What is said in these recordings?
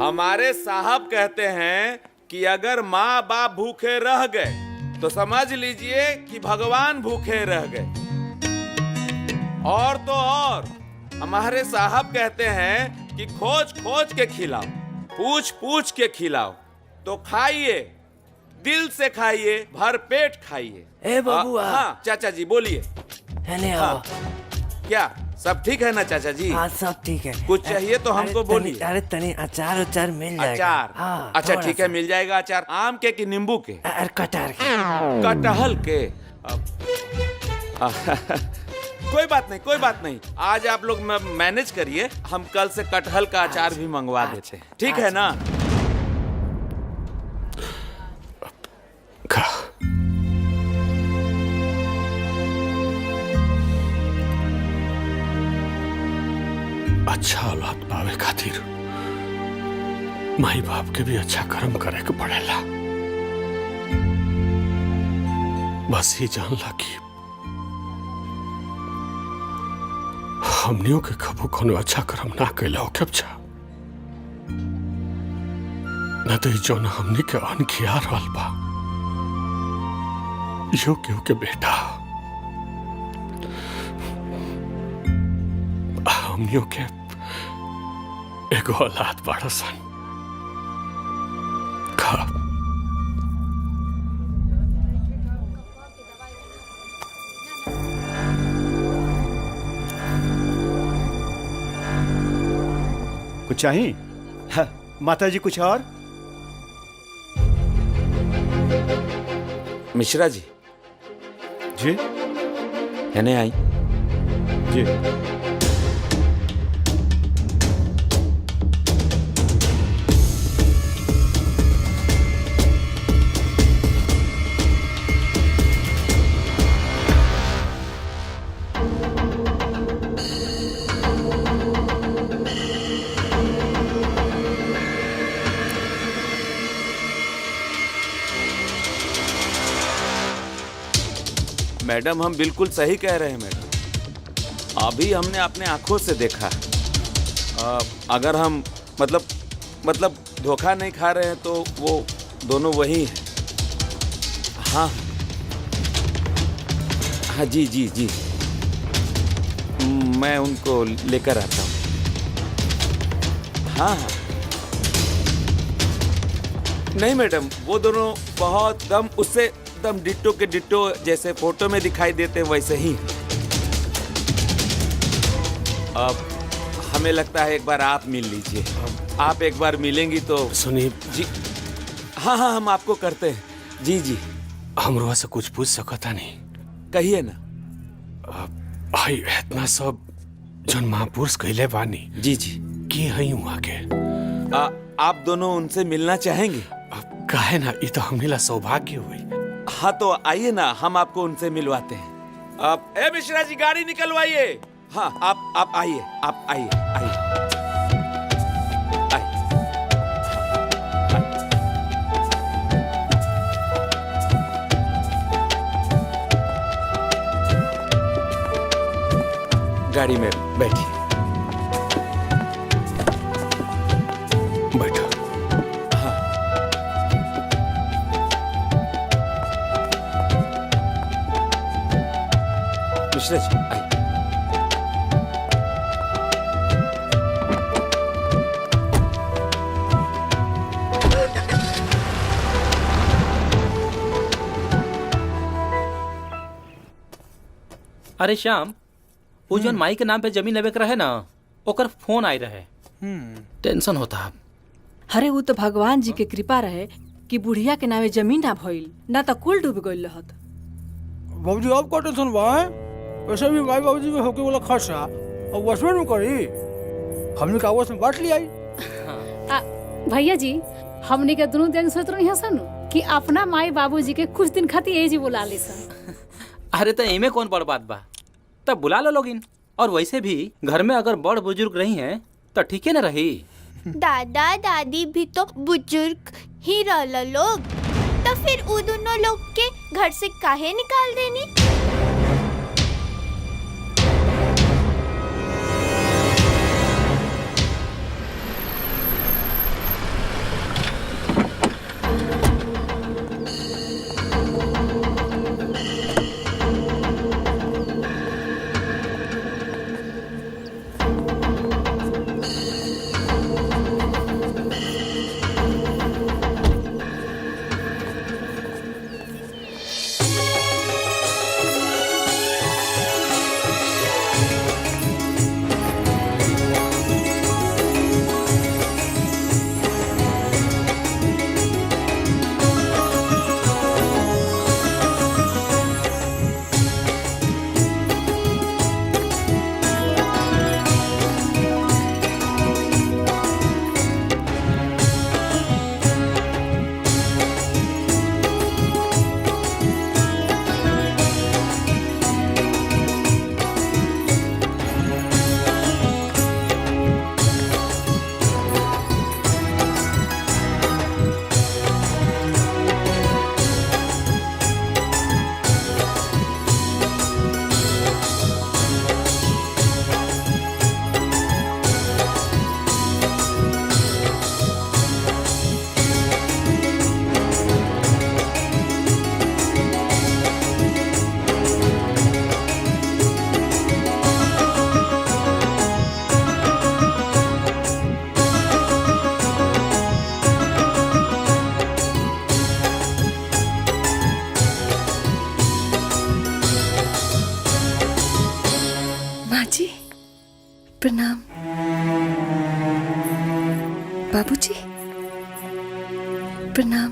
हमारे साहब कहते हैं कि अगर माँ बाप भूखे रह गए तो समझ लीजिए कि भगवान भूखे रह गए। और तो और हमारे साहब कहते हैं कि खोज खोज के खिलाओ, पूछ पूछ के खिलाओ। तो खाइए, दिल से खाइए, भर पेट खाइए। ए बबुआ। हाँ चाचा जी बोलिए। हाँ। क्या सब ठीक है ना चाचा जी? हाँ सब ठीक है। कुछ चाहिए तो हमको बोलिए। अरे तनी अचार मिल जाएगा। अचार? हाँ, अच्छा ठीक है, मिल जाएगा अचार। आम के कि नींबू के? कटहल के। कटहल के? कोई बात नहीं, कोई बात नहीं। आज आप लोग मैनेज करिए, हम कल से कटहल का अचार भी मंगवा देते हैं, ठीक है ना? अच्छा औलाद पावे खातिर माई बाप के भी अच्छा कर्म करे के पड़ेला। बस ही जानला कि हमनियों के कबू कोनो अच्छा कर्म ना कैला हो के अच्छा न तो जो न हमनी के अन खिया रहल बा यो केहू के बेटा हमनियों के एगो औलाद बड़ा सन। कुछ चाहिए? हाँ, माता जी कुछ और? मिश्रा जी। जी यानी आई जी। मैडम हम बिल्कुल सही कह रहे हैं मैडम। अभी हमने अपने आंखों से देखा है। अगर हम मतलब धोखा नहीं खा रहे हैं तो वो दोनों वही हैं। हाँ हाँ जी जी जी, मैं उनको लेकर आता हूँ। हाँ हाँ नहीं मैडम, वो दोनों बहुत दम उससे एकदम डिट्टो के डिट्टो जैसे फोटो में दिखाई देते हैं वैसे ही। अब हमें लगता है एक बार आप मिल लीजिए। आप एक बार मिलेंगी तो सुनिए जी। हाँ हाँ हम आपको करते हैं। जी जी हमरो से कुछ पूछ सकता नहीं? कहिए ना। भाई इतना सब जन महापुरुष कहले बानी। जी जी की है वहाँ के? आप दोनों उनसे मिलना चाहेंगे? काहे ना, ये तो हमने सौभाग्य हुई। हाँ तो आइए ना, हम आपको उनसे मिलवाते हैं। आप ए मिश्रा जी गाड़ी निकलवाइए। हाँ आप आइए, आप आइए आइए गाड़ी में बैठिए। बैठो। मिश्रा जी आइए। अरे श्याम, वो जौन माई के नाम पे जमीन लेवे के रहे ना, ओकर फोन आई रहे। टेंशन होता। अरे वो तो भगवान जी के कृपा रहे कि बुढ़िया के नामे जमीन ना भइल, ना तो कुल डूब गइल रहत। बाबूजी अब का टेंशन बा? वैसे भी माई बाबूजी में होके वाला खर्चा अब वसवे में करी, हमने का आपस में बांट लिया। भैया जी, हमने के दोनों दिन सोच रही हसन कि अपना माई बाबूजी के कुछ दिन खातिर यही जी बुला ले सन। अरे तो इमे कौन बड़ बात बा, तब बुला लो लोगिन। और वैसे भी घर में अगर बड़ बुजुर्ग रही हैं तो ठीक है ना रही। दादा दादी भी तो बुजुर्ग ही रहला लोग, तो फिर वो दोनों लोग के घर से काहे निकाल देनी? प्रणाम बाबूजी, प्रणाम।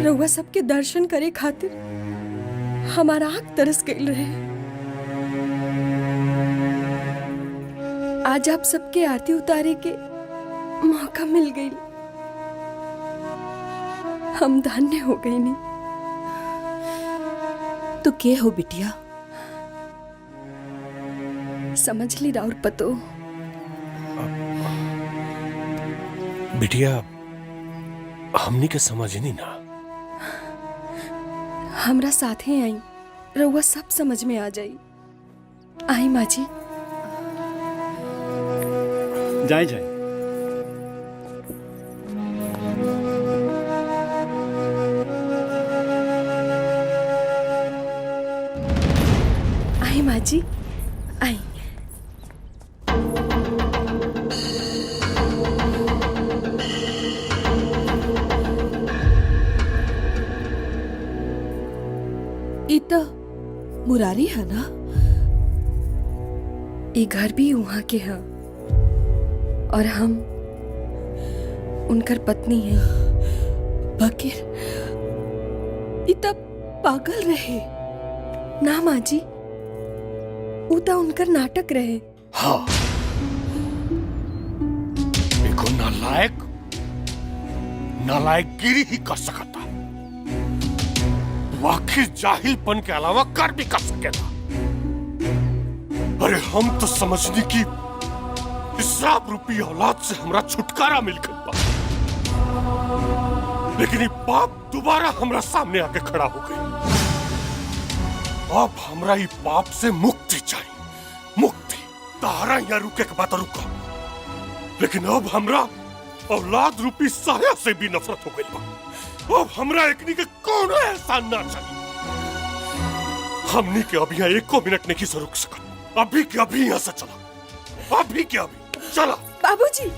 रउआ सबके दर्शन करे खातिर हमारा आँख तरस गईल रहे। आज आप सबके आरती उतारे के मौका मिल गई, हम धन्य हो गई। नहीं तो के हो बिटिया? समझ ली राउर पतो। बिटिया हमनी के समझ नहीं ना। हमरा साथे आई, रउआ सब समझ में आ जाई। आई माँ जी। जाए जाए। आई माँ जी, आई। इता मुरारी है ना? ये घर भी वहाँ के हैं और हम उनकर पत्नी हैं। बकीर इता पागल रहे ना माँ जी, उता उनकर नाटक रहे। हाँ, देखो नालायक नालायकगिरी ही कर सकता, आखिर जाहिलपन के अलावा कर भी कर सकेगा। अरे हम तो समझने की श्राप रूपी औलाद से हमरा छुटकारा मिल गया बा, लेकिन ये पाप दोबारा हमरा सामने आके खड़ा हो गई। अब हमरा ये पाप से मुक्ति चाहिए, मुक्ति। तारा यहाँ रुके के बात रुका, लेकिन अब हमरा औलाद रूपी साया से भी नफरत हो गई बा। अब हमरा एकनी के कौन एहसान ना चाहिए। हमनी के अभी यहाँ एको मिनट नहीं से रुक सकत। अभी के अभी यहाँ से चला, अभी के अभी चला। बाबूजी,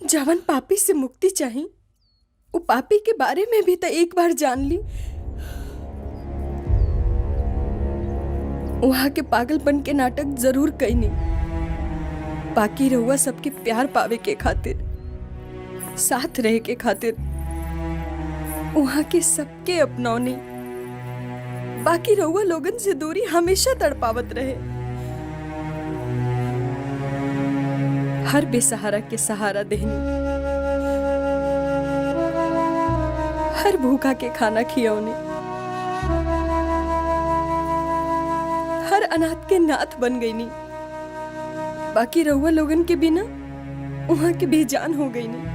जवन पापी से मुक्ति चाहिए, वो पापी के बारे में भी तो एक बार जान ली। वहां के पागलपन के नाटक जरूर कई नहीं, बाकी रहुआ सबके प्यार पावे के खातिर, साथ रहे के खातिर वहां के सबके अपनौनी, बाकी रहुआ लोगन से दूरी हमेशा तड़पावत रहे। हर बेसहारा के सहारा देनी, हर भूखा के खाना खियौने, हर अनाथ के नाथ बन गई नी। बाकी रहुआ लोगन के बिना वहां के बेजान हो गई नी।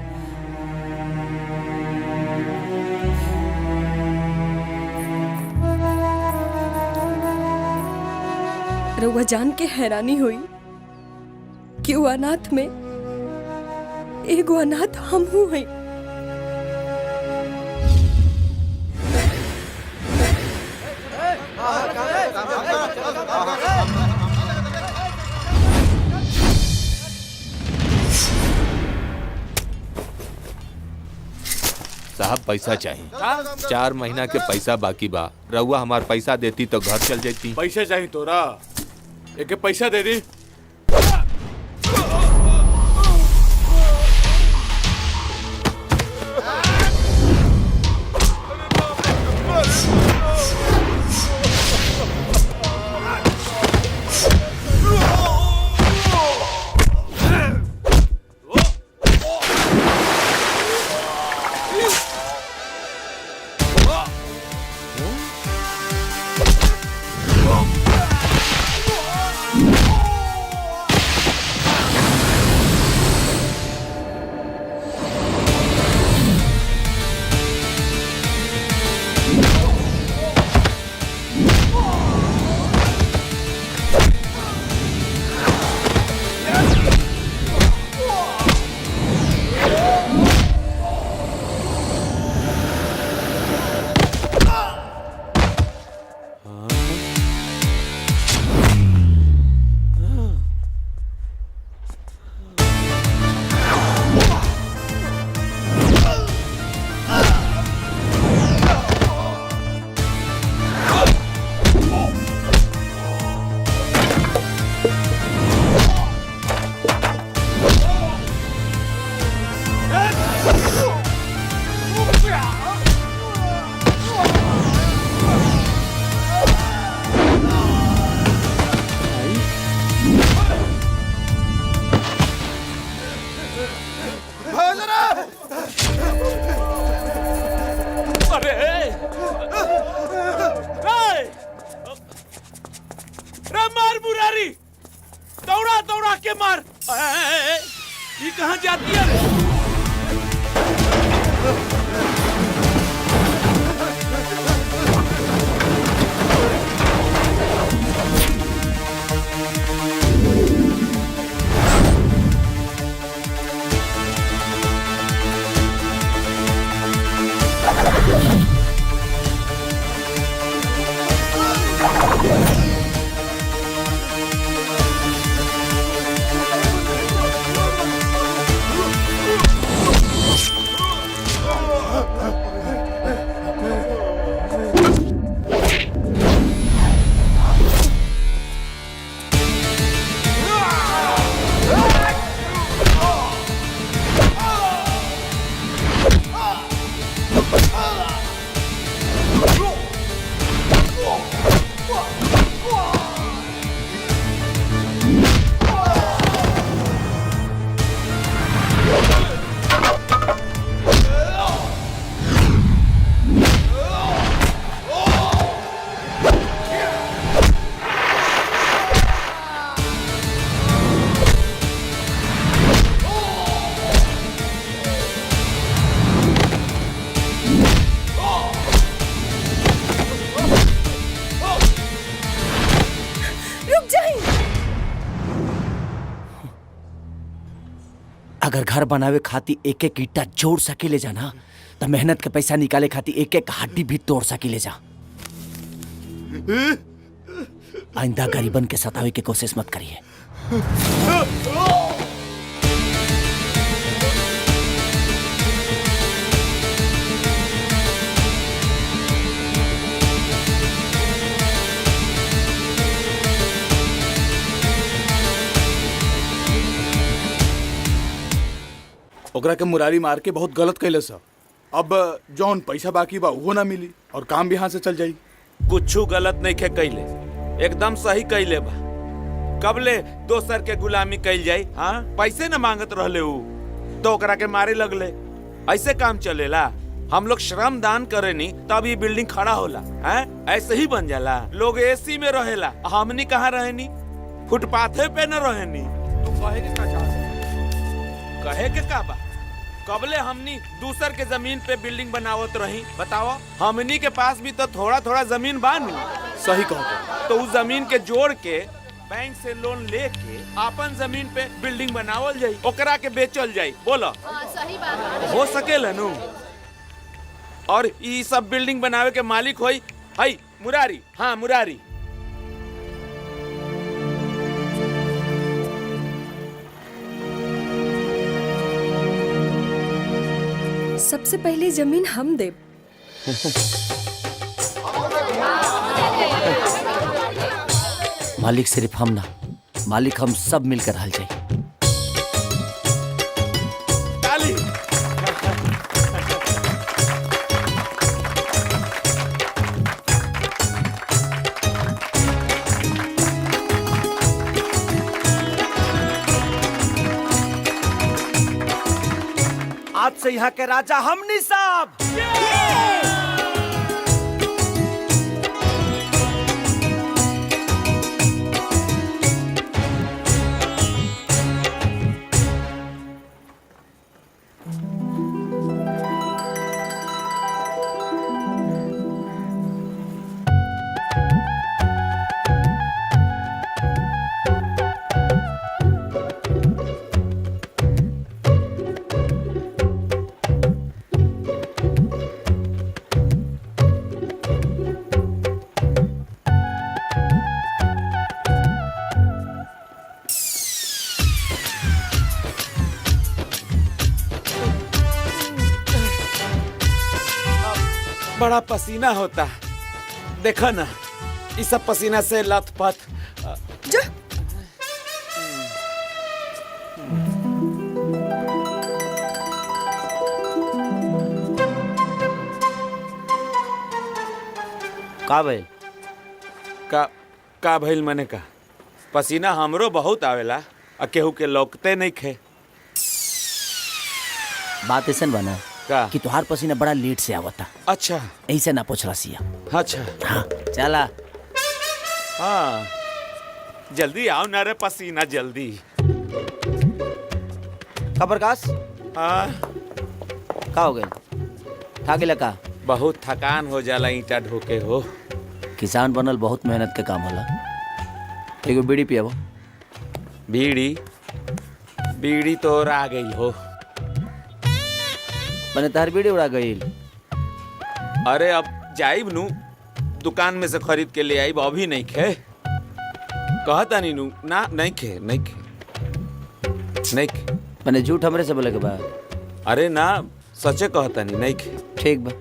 रहुआ जान के हैरानी हुई कि वो अनाथ में एगो अनाथ हम हूं हैं। साहब पैसा चाहिए। 4 महीना के पैसा बाकी बा। रउआ हमार पैसा देती तो घर चल जाती। पैसे चाहिए तोरा? एक पैसा दे दी। अरे मार मुरारी, दौड़ा दौड़ा के मार। ये कहाँ जाती है रे? अगर घर बनावे खाती एक एक ईटा जोड़ सकेले जाना तो मेहनत के पैसा निकाले खाती एक एक हड्डी भी तोड़ सकेले जा। आइंदा गरीबन के सतावे की कोशिश मत करिए। ओकरा के मुरारी मार के बहुत गलत कैले सा। अब जौन पैसा बाकी बा वो ना मिली और काम भी यहाँ से चल जाई। कुछू गलत नहीं खे कैले, एकदम सही कैले बा। कबले दोसर के गुलामी कैल जाई? हाँ, पैसे न मांगत रहले ऊ तो ओकरा के मारे लगले। ऐसे काम चलेला? हम लोग श्रम दान करे नी तब ये बिल्डिंग खड़ा होला। हैं? ऐसे ही बन जाला। लोग एसी में रहेला, हमनी कहाँ रहेनी? फुटपाथे पे न रहेनी। तू कहे के का चाहत? कहे के का बा? कबले हमनी दूसर के जमीन पे बिल्डिंग बनावत रही, बताओ? हमनी के पास भी तो थोड़ा थोड़ा जमीन बानी। सही कहो। तो उस जमीन के जोड़ के बैंक से लोन लेके अपन जमीन पे बिल्डिंग बनावल जाई, ओकरा के बेचल जाई। बोलो सही बात हो सकेला नु? और ई सब बिल्डिंग बनावे के मालिक होई हई मुरारी। हाँ, मुरारी। सबसे पहले जमीन हम देब। मालिक सिर्फ हम ना, मालिक हम सब मिलकर हल जाए। ताली। आज से यहाँ के राजा हमनी साहब। बड़ा पसीना होता, देखो ना, इस सब पसीना से लथपथ। जा। का भइल? का भइल मने का? पसीना हमरो बहुत आवेला, आ केहू के लौकते नहीं खे। बात ऐसा बना का कि तुहार पसीना बड़ा लेट से आवता। अच्छा, ऐसे ना पूछ रसिया। अच्छा। हाँ, चला। हाँ, जल्दी आओ ना रे पसीना जल्दी। का प्रकाश हाँ का हो गए? थक गेला का? बहुत थकान हो जाला ईंटा ढोके हो। किसान बनल बहुत मेहनत के काम होला। एगो बीड़ी पियाबो। बीड़ी बीड़ी तो और आ गई हो। मैंने तार बीड़ी उड़ा गई। अरे अब जाइब नू दुकान में से खरीद के ले आइब, अभी नहीं खे। कहता नहीं नू ना, नहीं खे नहीं खे नहीं खे। मैंने झूठ हमरे से बोले के बाद? अरे ना सचे कहता नहीं, नहीं खे। ठीक बा,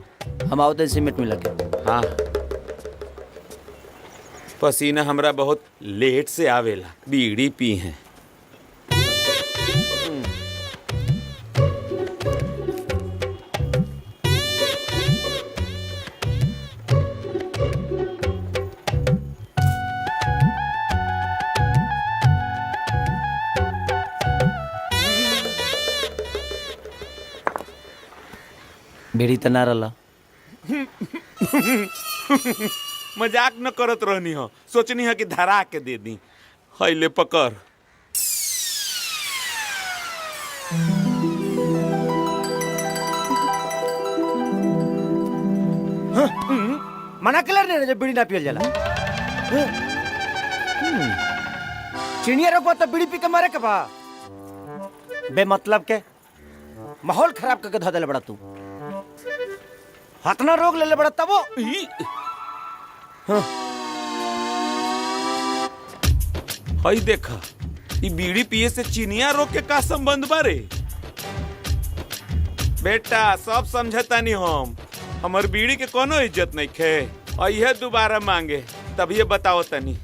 हम आवते सीमेंट मिला के। हाँ पसीना हमरा बहुत लेट से आवेला, बीड़ी पी हैं। बीड़ी त ना रला। मजाक न करत रहनी हो, सोचनी है कि धरा के दे दी। हैले पकड़। मना कलर ने जब बीड़ी ना पियल जाला। चिड़िया रोको तो बीड़ी पी के मारे के बा। बेमतलब के माहौल खराब करके धो देले बड़ा तू। हतना रोग ले ले बड़ा तबो। हई देखा, ई बीड़ी पिए से चिनिया रोग के का संबंध बारे? बेटा सब समझता नहीं हम, हमर बीड़ी के कोनो इज्जत नहीं खे। और यह दोबारा मांगे तब ये बताओ तनी।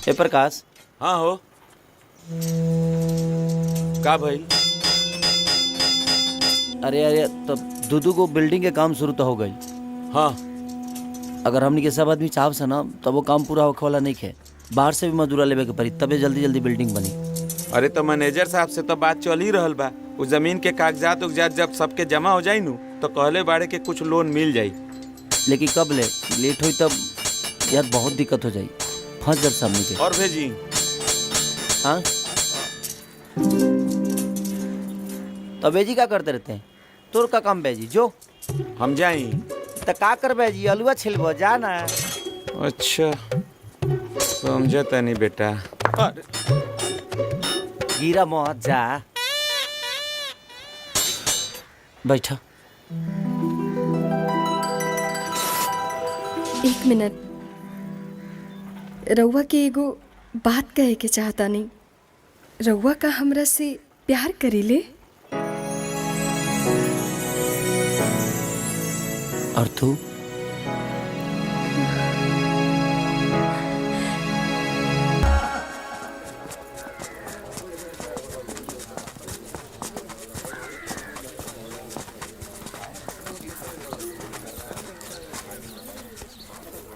ए प्रकाश। हाँ हो का भाई? अरे अरे तो दूधू को बिल्डिंग के काम शुरू तो हो गई। हाँ अगर हमनी के सब आदमी चाहब से ना तब वो काम पूरा होखे वाला नहीं है। बाहर से भी मजदूरा लेवे के पड़ी तबे जल्दी जल्दी बिल्डिंग बनी। अरे तो मैनेजर साहब से तो बात चल ही रहल बा। उस जमीन के कागजात उगजात जब सबके जमा हो जाई नू तो कहले बाड़े के कुछ लोन मिल जाई। लेकिन कब ले लेट हुई तब यार बहुत दिक्कत हो जाई। फंस जब सामने के। और भेजी। हाँ तो बेजी क्या करते रहते हैं? तोर का काम बेजी जो हम जाई तो का कर बेजी? अलुआ छिलबो जाना। अच्छा समझता नहीं बेटा। गिरा मत जा। बैठा। एक मिनट, रउआ के एगो बात कहे के चाहता नहीं। रउआ का हमरा से प्यार करीले? और तू?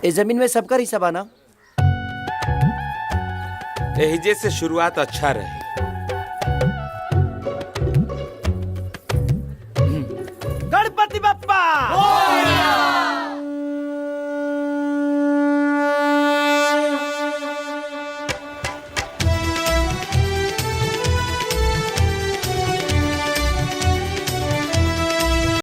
इस जमीन में सबका हिस्सा बना। एहिजे से शुरुआत अच्छा रहे। गणपति बप्पा।